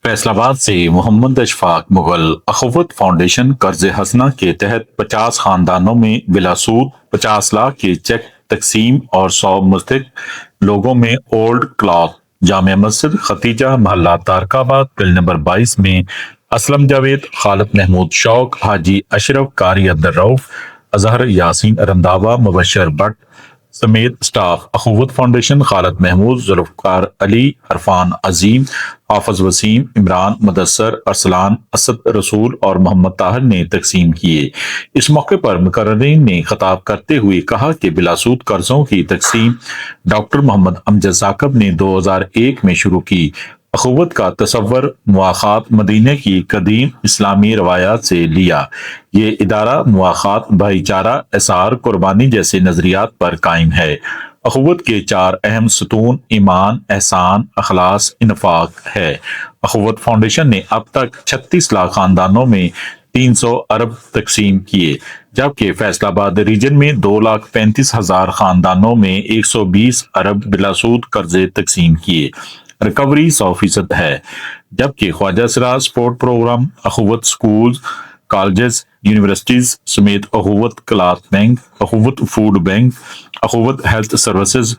फैसलाबाद से मोहम्मद अशफाक मुगल अखवत फाउंडेशन कर्ज हसना के तहत 50 खानदानों में बिलासूद 50 लाख के चेक तकसीम और 100 मुस्तक लोगों में old cloth Jamia Masjid Khadija महल्ला तारकाबाद बिल नंबर 22 में असलम जावेद खालिद महमूद शौक हाजी अशरफ कारी अब्दुल रऊफ अजहर यासीन रंधावा मुबशर भट्ट समेत स्टाफ अखुवत फाउंडेशन खालिद महमूद जुल्फकार अली अरफान अजीम हाफिज वसीम इमरान मुदस्सर अरसलान असद रसूल और मोहम्मद ताहिर ने तकसीम किए। इस मौके पर मुकर्ररीन ने खिताब करते हुए कहा कि बिलासूद कर्जों की तकसीम डॉक्टर मोहम्मद अमजद साकब ने 2001 में शुरू की। अखुवत का तसव्वुर मुआखात मदीने की कदीम इस्लामी रवायात से लिया। ये इदारा मुआखात भाईचारा एसार कुर्बानी जैसे नजरियात पर कायम है। अखुवत के 4 अहम सतून ईमान एहसान अखलास इनफाक है। अखुवत फाउंडेशन ने अब तक 36 लाख खानदानों में 300 अरब तकसीम किए, जबकि फैसलाबाद रीजन में 2,35,000 खानदानों में 120 अरब बिलासूद कर्जे तकसीम किए। रिकवरी 100% है, जबकि Khwaja Siraj sport programme अखुवत school colleges universities समेत अखुवत cloth bank अखुवत food bank अखुवत health services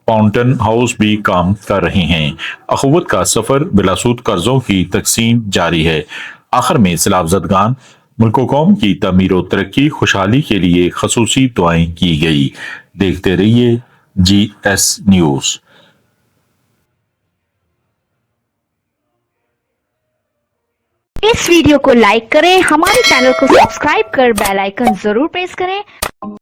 fountain house भी काम कर रहे हैं। अखुवत का सफर बिलासूद कर्जों की तकसीम जारी है। आखिर में सैलाब-ज़दगान मुल्क कौम की तमीर और तरक्की खुशहाली के लिए खसूसी दुआएं की गई। देखते रहिए GS न्यूज। इस वीडियो को लाइक करें, हमारे चैनल को सब्सक्राइब कर बेल आइकन जरूर प्रेस करें